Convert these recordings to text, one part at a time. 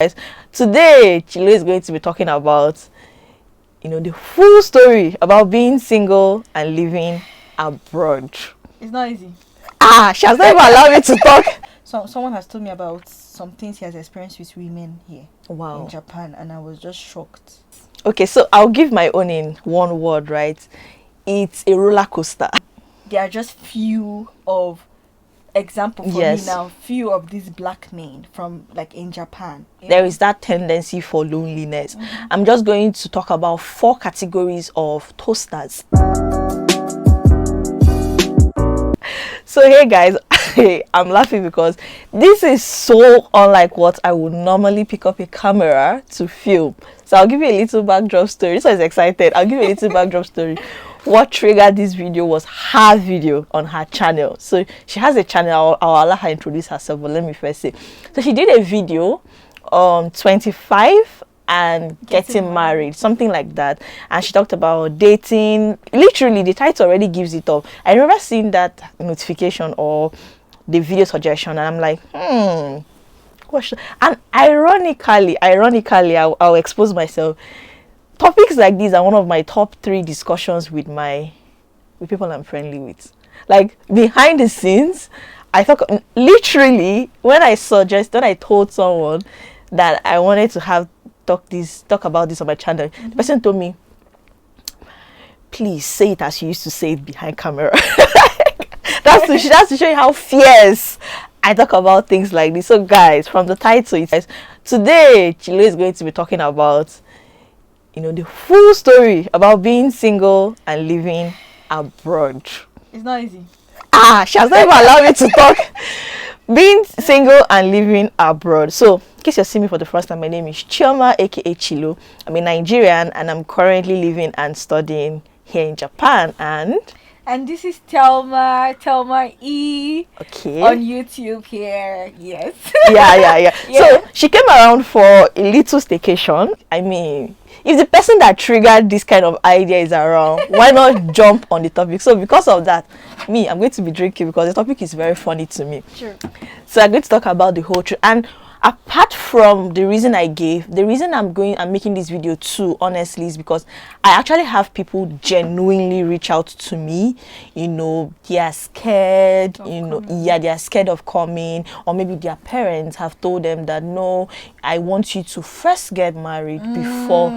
guys. Today, Chilo is going to be talking about, the full story about being single and living abroad. It's not easy. She has not even allowed me to talk. Someone has told me about some things he has experienced with women here Wow. in Japan, and I was just shocked. Okay, so I'll give my own in one word, right? It's a roller coaster. There are just few of example for Yes. me now, few of these black men from like in Japan. There is that tendency for loneliness. I'm just going to talk about 4 categories of toasters. So hey guys, I'm laughing because this is so unlike what I would normally pick up a camera to film. So I'll give you a little backdrop story. So I was excited. I'll give you a little backdrop story. What triggered this video was her video on her channel. So she has a channel. I'll allow her introduce herself, but let me first say. So she did a video on 25 and getting married, something like that, and she talked about dating. Literally the title already gives it up. I remember seeing that notification or the video suggestion, and I'm like, and ironically I'll expose myself. Topics like these are one of my top 3 discussions with people I'm friendly with. Like behind the scenes, I thought literally when I told someone that I wanted to talk about this on my channel, the person told me, please say it as you used to say it behind camera. that's to show you how fierce I talk about things like this. So guys, from the title, it says today Chilo is going to be talking about the full story about being single and living abroad. It's not easy. She has not even allowed me to talk. Being single and living abroad. So in case you're seeing me for the first time, my name is Chioma, aka Chilo. I'm a Nigerian and I'm currently living and studying here in Japan. And this is Thelma E Okay. on YouTube here. Yes. Yeah. Yeah. So she came around for a little staycation. I mean, if the person that triggered this kind of idea is around, why not jump on the topic? So because of that, I'm going to be drinking because the topic is very funny to me. Sure. So I'm going to talk about the whole truth. And apart from the reason I gave, the reason I'm making this video too, honestly, is because I actually have people genuinely reach out to me. They are scared, they're scared of coming, or maybe their parents have told them that no, I want you to first get married before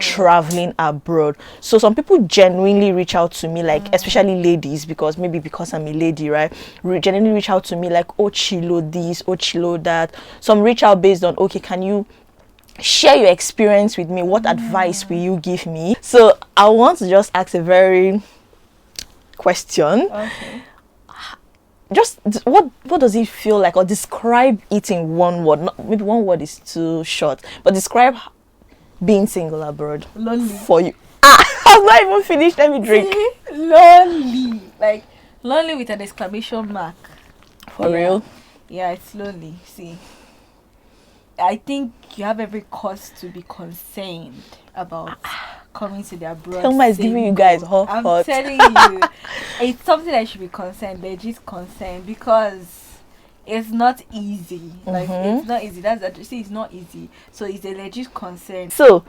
traveling abroad. So some people genuinely reach out to me, like especially ladies, because I'm a lady, right? Genuinely reach out to me like, oh Chilo this, oh Chilo that. Some reach out based on, okay, can you share your experience with me? What advice will you give me? So I want to just ask a very question. Okay. Just what does it feel like, or describe it in one word? Maybe one word is too short, but describe being single abroad. Lonely. For you. I've not even finished. Let me drink. See? Lonely. Like lonely with an exclamation mark. For real? Yeah, it's lonely. See, I think you have every cause to be concerned about coming to the abroad. Thelma is giving you guys hot. I'm telling you, it's something that should be concerned, legit concerned, because it's not easy. Like it's not easy. It's not easy. So it's a legit concern. So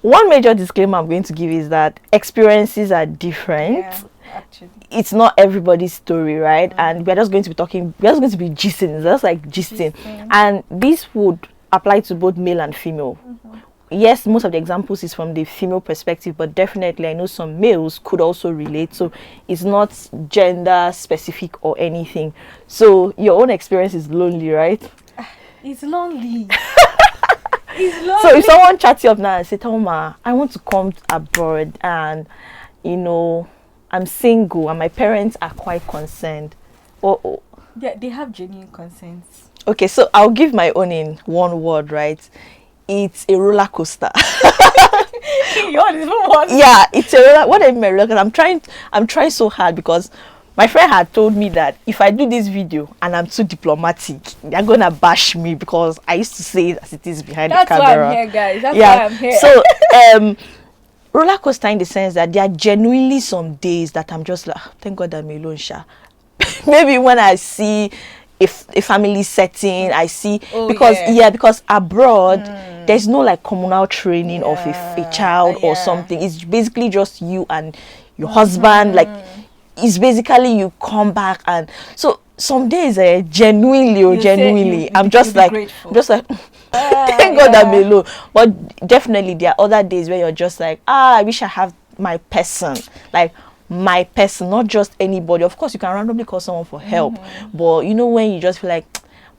one major disclaimer I'm going to give is that experiences are different. Yeah, actually. It's not everybody's story, right? And we're just going to be gisting. That's like gisting. And this would apply to both male and female. Yes, most of the examples is from the female perspective, but definitely I know some males could also relate. So it's not gender specific or anything. So your own experience is lonely, right? It's lonely. It's lonely. So if someone chats you up now and say, Thelma, I want to come abroad and I'm single and my parents are quite concerned. Yeah, they have genuine concerns. Okay, so I'll give my own in one word, right? It's a roller coaster. Yours is one. Yeah, it's a roller. What I mean by roller coaster, I'm trying so hard because my friend had told me that if I do this video and I'm too diplomatic, they're gonna bash me because I used to say it as it is behind the camera. That's why I'm here, guys. That's why I'm here. So roller coaster in the sense that there are genuinely some days that I'm just like, thank God I'm alone, Sha. Maybe when I see if a family setting, I see, because abroad there's no like communal training of a child or something. It's basically just you and your husband. Like, it's basically you come back, and so some days genuinely I'm just like thank God I'm alone. But definitely there are other days where you're just like, I wish I have my person, like my person, not just anybody. Of course you can randomly call someone for help, but you know, when you just feel like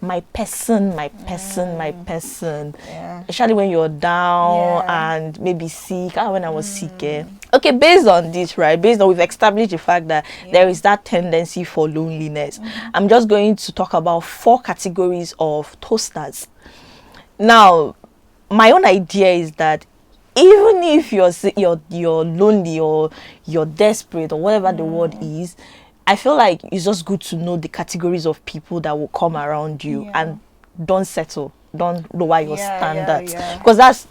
my person, especially when you're down and maybe sick. When I was sick, okay, based on this, right, based on we've established the fact that there is that tendency for loneliness, I'm just going to talk about 4 categories of toasters. Now, my own idea is that even if you're lonely or you're desperate or whatever the word is, I feel like it's just good to know the categories of people that will come around you, and don't settle. Don't lower your standards, because that's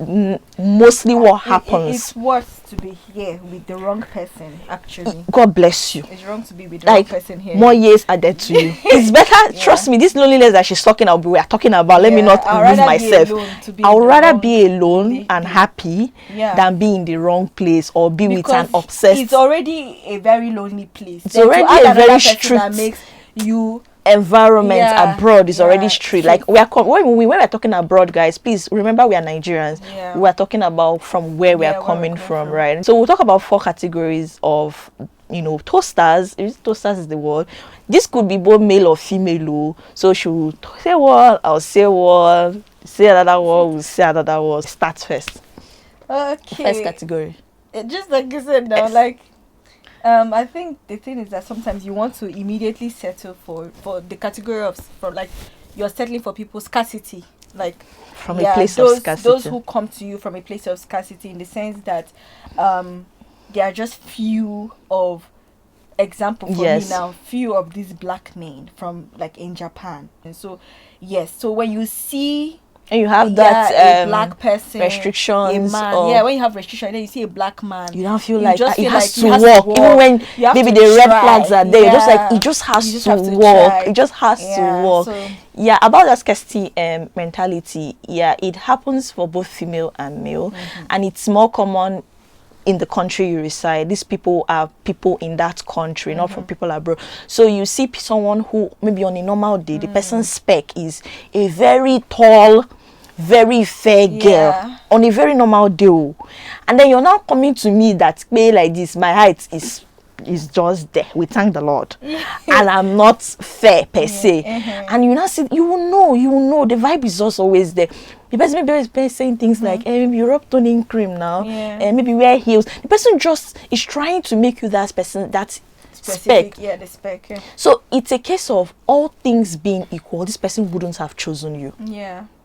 mostly what happens. It's worse to be here with the wrong person, actually. God bless you. It's wrong to be with the wrong person here. More years added to you. It's better, trust me, this loneliness that she's talking about, we are talking about, let me not lose myself. I would rather be alone and happy than be in the wrong place or be with an obsessed. It's already a very lonely place. It's already a very strict that makes you environment abroad is already strict. Like when we're talking abroad, guys, please remember we are Nigerians. We are talking about from where we are coming from, right? So we'll talk about 4 categories of, you know, toasters. Toasters is the word. This could be both male or female. So she'll say one, I'll say one, say another one, we'll say another one. Start first. Okay. First category. Just like you said now, like I think the thing is that sometimes you want to immediately settle for the category of, from like, you're settling for people's scarcity, like from a place of scarcity. Those who come to you from a place of scarcity, in the sense that there are just few of, example for me now, few of these black men from, like, in Japan. And so so when you see, and you have that a black person, restrictions, a man, when you have restrictions, then you see a black man, you don't feel like it has to walk. Even when maybe the red flags are there, you're just like, it just has to walk. It just has to walk. So, about that scarcity mentality, it happens for both female and male, and it's more common in the country you reside. These people are people in that country, not from people abroad. So you see someone who maybe on a normal day, the person's spec is a very tall, very fair girl on a very normal day, and then you're now coming to me that way like this, my height is just there, we thank the Lord, and I'm not fair per se, and you now see, you will know the vibe is just always there. The person maybe saying things like, maybe you rub toning cream now, and maybe wear heels. The person just is trying to make you that person, that specific, the spec. So it's a case of, all things being equal, this person wouldn't have chosen you.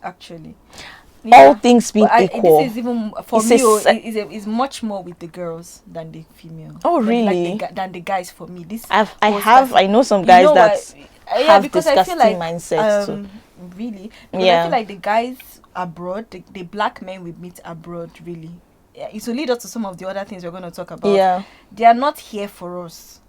Actually. All things being equal. This is even, for me, is much more with the girls than the female. Oh, really? Than the guys, for me. I know some guys that have disgusting mindset too. Really? Because I feel like the guys abroad, the black men we meet abroad, really, it will lead us to some of the other things we're going to talk about. They are not here for us,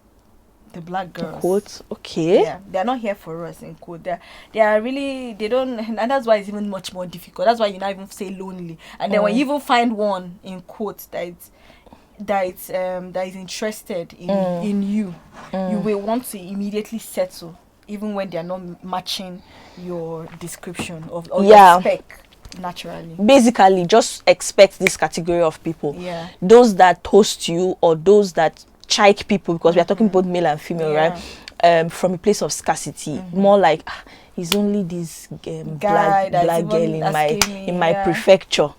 the black girls. Quote, okay. They are not here for us, in quote. They are really, they don't, and that's why it's even much more difficult. That's why you not even say lonely. And then when you even find one, in quote, that is interested in you, you will want to immediately settle, even when they are not matching your description or your spec naturally. Basically, just expect this category of people. Those that toast you, or those that chike people, because we are talking both male and female, right? From a place of scarcity, more like, it's only this black girl in my prefecture.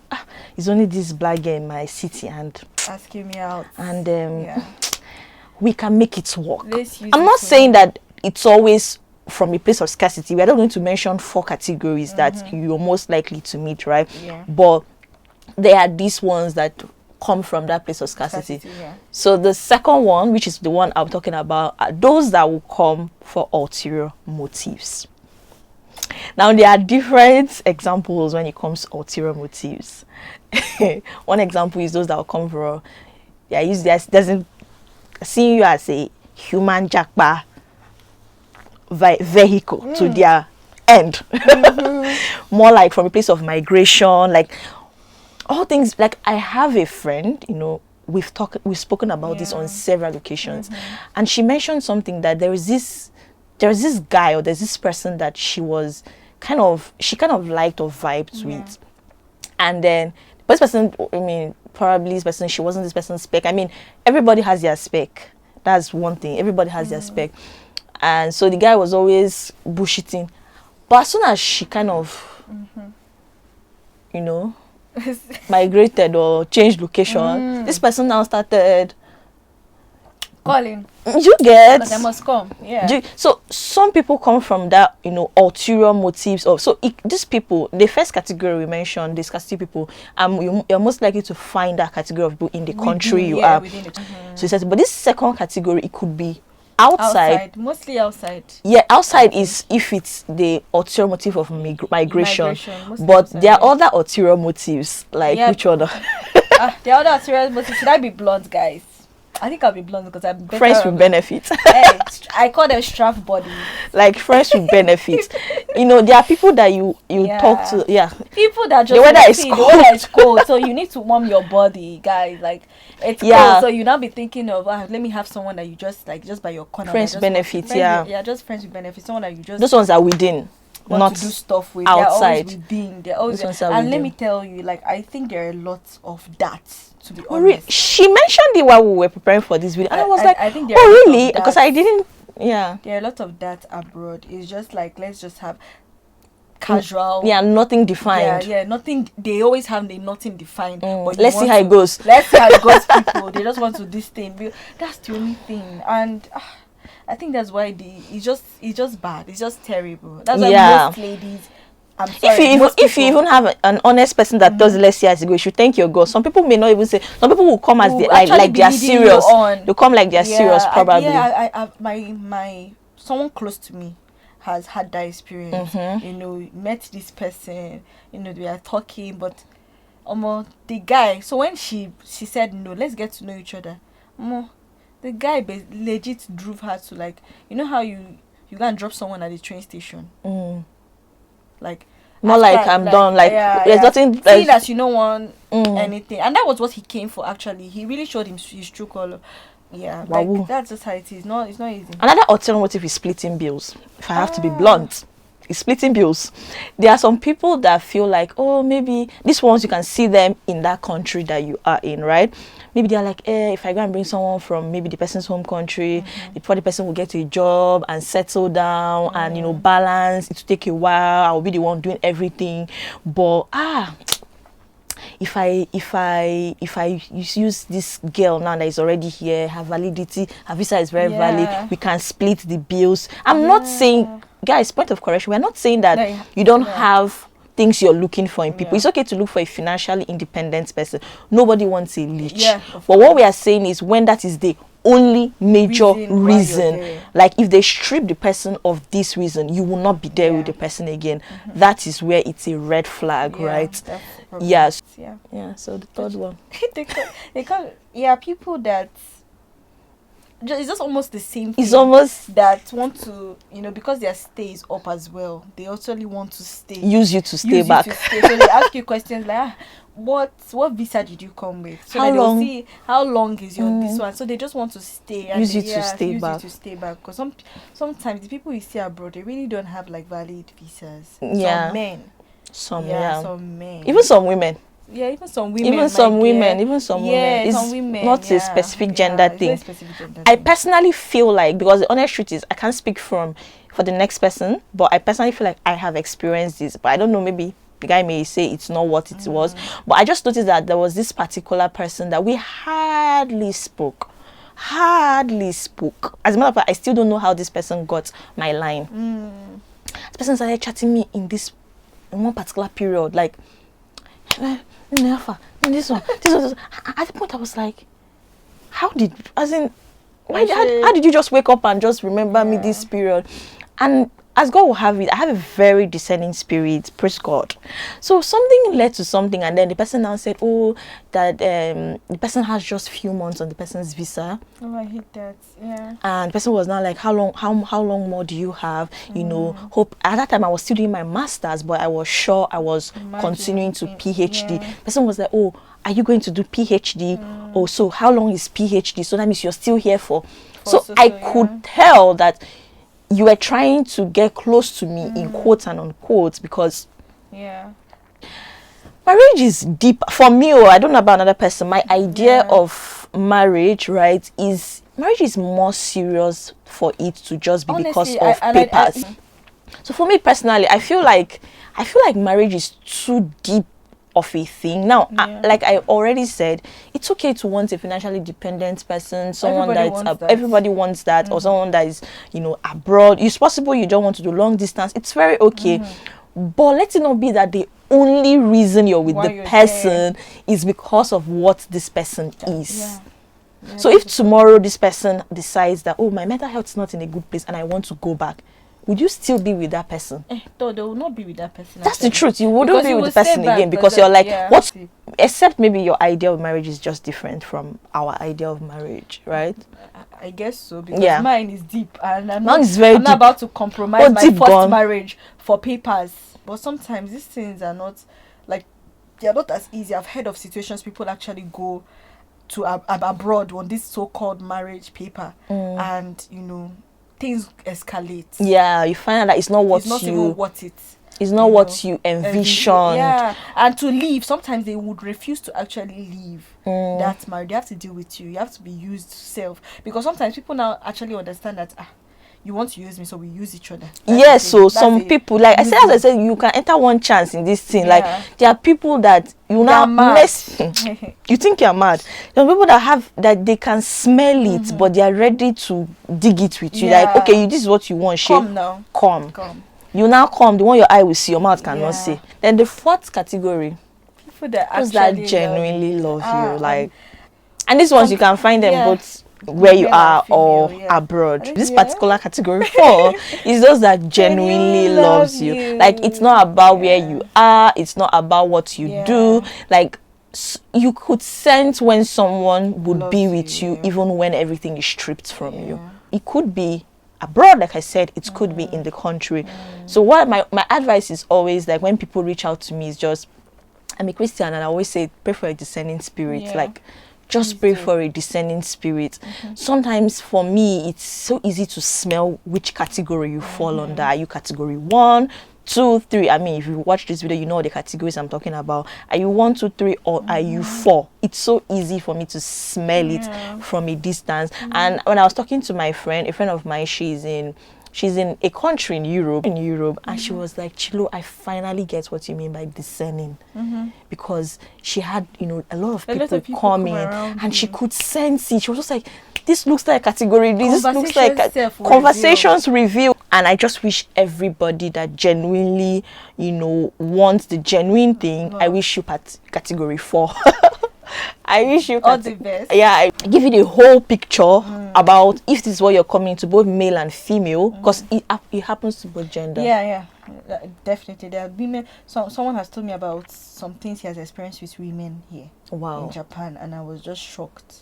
It's only this black girl in my city, and asking me out, and we can make it work. I'm not saying that it's always from a place of scarcity. We're not going to mention 4 categories that you're most likely to meet, right? But there are these ones that come from that place of scarcity. So the second one, which is the one I'm talking about, are those that will come for ulterior motives. Now, there are different examples when it comes to ulterior motives. One example is those that will come for, doesn't see you as a human jackpot, vehicle to their end. More like from a place of migration, like all things. Like I have a friend, you know, we've spoken about this on several occasions, and she mentioned something that there's this guy, or there's this person that she kind of liked or vibed with, and then this person, I mean, probably this person, she wasn't this person's spec. I mean, everybody has their spec. That's one thing. Everybody has their spec, and so the guy was always bullshitting. But as soon as she kind of, you know, migrated or changed location, this person now started calling. You get? But I must come. Yeah. So some people come from that, you know, ulterior motives. Of so these people, the first category we mentioned, the scarcity people, you're most likely to find that category of people in the country you are. So it says, but this second category, it could be outside, mostly outside. Yeah, outside is if it's the ulterior motive of migration. But outside, there are other ulterior motives, like which other? The other ulterior motives, should I be blunt, guys? I think I'll be blunt because I'm better. Friends with benefits. Hey, I call them straff bodies. Like friends with benefits. You know, there are people that you talk to. Yeah. People that just the weather is cold, so you need to warm your body, guys. Like it's cold, so you now be thinking of let me have someone that you just by your corner. Friends benefits, just friends with benefits. Someone that you just. Those ones are within. Not to do stuff with outside. They're always within. And let me tell you, like I think there are lots of that. To be honest, she mentioned it while we were preparing for this video, and I was I think there oh really? Because I didn't. Yeah, there are a lot of that abroad. It's just like let's just have casual. Yeah, nothing defined. Yeah, nothing. They always have nothing defined. But let's see how it goes. Let's see how it goes. People, they just want to this thing. That's the only thing, and I think that's why it's just bad. It's just terrible. That's why most ladies. I'm sorry, if you even have an honest person that does let's see as it goes, you should thank your God. Some people may not even say. Some people will come as like they are serious. They'll come like they are serious, probably. My someone close to me has had that experience. You know, met this person. You know, we are talking, but the guy. So when she said no, let's get to know each other. The guy legit drove her to, like, you know how you go and drop someone at the train station. Like more like I'm done. Like there's nothing. See that you don't want anything, and that was what he came for. Actually, he really showed his true color. Yeah, like that's just how it is. It's not easy. Another alternative is splitting bills. If I have to be blunt, is splitting bills. There are some people that feel like, oh, maybe these ones you can see them in that country that you are in, right? Maybe they're like, if I go and bring someone from maybe the person's home country, before the person will get a job and settle down and, you know, balance, it will take a while. I'll be the one doing everything. But, if I use this girl now that is already here, her validity, her visa is very valid, we can split the bills. I'm not saying, guys, point of correction, we're not saying that you don't have things you're looking for in people. It's okay to look for a financially independent person. Nobody wants a leech. But what we are saying is when that is the only major reason, like if they strip the person of this reason, you will not be there with the person again. That is where it's a red flag, right? Yes. Yeah. So the third one, they call people that it's just almost the same thing. It's almost that want to, you know, because their stay is up as well, they actually want to stay. Use you to stay back. So they ask you questions like, what visa did you come with? So how long? See how long is your this one? So they just want to stay. And use you to stay back. Because sometimes the people you see abroad, they really don't have like valid visas. Yeah. Some men. Some men. Even some women. Yeah, even some women. Even some women. It's some women, not a specific gender thing. I personally feel like, because the honest truth is, I can't speak for the next person, but I personally feel like I have experienced this. But I don't know, maybe the guy may say it's not what it was. But I just noticed that there was this particular person that we hardly spoke. As a matter of fact, I still don't know how this person got my line. This person started chatting me in one particular period, like, this one. At the point I was like, how did you just wake up and just remember me this period? And as God will have it, I have a very discerning spirit, praise God. So something led to something, and then the person now said, oh, that the person has just few months on the person's visa. Oh, I hate that. Yeah. And the person was now like, how long more do you have? You know, hope at that time I was still doing my master's, but I was sure I was continuing to PhD. Yeah. Person was like, oh, are you going to do PhD? Oh, so how long is PhD? So that means you're still here for so I could tell that you were trying to get close to me in quotes and unquotes, because marriage is deep for me. I don't know about another person. My idea of marriage, right, is marriage is more serious for it to just be because of papers. So for me personally, I feel like marriage is too deep of a thing. Now, like I already said, it's okay to want a financially dependent person, someone everybody wants that, or someone that is, you know, abroad. It's possible you don't want to do long distance. It's very okay. But let it not be that the only reason you're with the person is because of what this person is. So if tomorrow this person decides that, oh, my mental health is not in a good place and I want to go back, would you still be with that person? No, they will not be with that person. That's the truth. You wouldn't be with the person again, because you're like, what? Except maybe your idea of marriage is just different from our idea of marriage, right? I guess so, because mine is deep, and I'm not about to compromise my first marriage for papers. But sometimes these things are not, like, they are not as easy. I've heard of situations people actually go to abroad on this so-called marriage paper, and you know, things escalate. Yeah, you find out that it's not even what it's not what you envisioned. Yeah, and to leave, sometimes they would refuse to actually leave that marriage. They have to deal with you. You have to be used self, because sometimes people now actually understand that you want to use me, so we use each other. Yes, so some people, like as I said, you can enter one chance in this thing. Like there are people that you now mess. You think you're mad. There are people that they can smell it, but they are ready to dig it with you. Like, okay, this is what you want. Come now. Come. You now come. The one your eye will see, your mouth cannot see. Then the fourth category, people that genuinely love you, like, and these ones you can find them both where you are or abroad. This particular category 4 is those that genuinely loves you. Like, it's not about where you are, it's not about what you do. Like, you could sense when someone would be with you even when everything is stripped from you. It could be abroad, like I said, it could be in the country. So what my advice is always, like, when people reach out to me, is just, I'm a Christian and I always say pray for a discerning spirit. Like, just pray for a discerning spirit. Sometimes for me, it's so easy to smell which category you fall under. Are you category 1, 2, 3? I mean, if you watch this video, you know the categories I'm talking about. Are you 1, 2, 3, or are you 4? It's so easy for me to smell it from a distance. And when I was talking to my friend, a friend of mine, she's in a country in Europe, and she was like, Chilo, I finally get what you mean by discerning, because she had, you know, a lot of people coming, and she could sense it. She was just like, this looks like a category, this looks like conversations reveal. And I just wish everybody that genuinely, you know, wants the genuine thing, I wish you category 4. I wish you all the best. Yeah, I give you the whole picture about if this is what you're coming to, both male and female, because it happens to both gender. Yeah, definitely. There are women. Someone has told me about some things he has experienced with women here in Japan, and I was just shocked.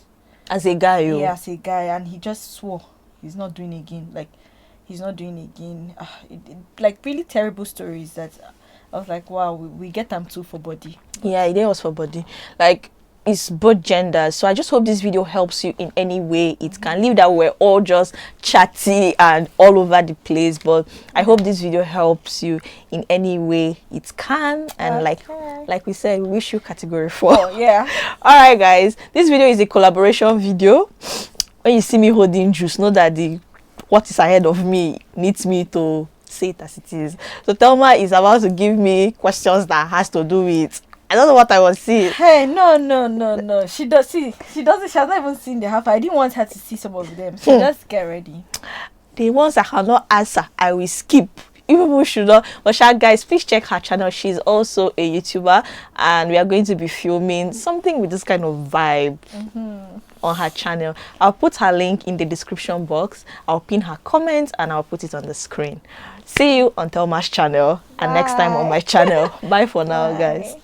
As a guy, as a guy, and he just swore he's not doing again. Like, he's not doing again. Like, really terrible stories that I was like, wow, we get them too for body. Yeah, it was for body. Like, it's both genders. So I just hope this video helps you in any way it can. Leave that we're all just chatty and all over the place, but I hope this video helps you in any way it can. And like we said, we wish you category 4. Oh, yeah. All right, guys, this video is a collaboration video. When you see me holding juice, know that what is ahead of me needs me to say it as it is. So Thelma is about to give me questions that has to do with, I don't know what I was seeing. Hey, no. She doesn't. She has not even seen the half. I didn't want her to see some of them. So just get ready. The ones I cannot answer, I will skip. You people should not. But guys, please check her channel. She's also a YouTuber, and we are going to be filming something with this kind of vibe. on her channel. I'll put her link in the description box. I'll pin her comments and I'll put it on the screen. See you on Thelma's channel and next time on my channel. Bye for now, guys.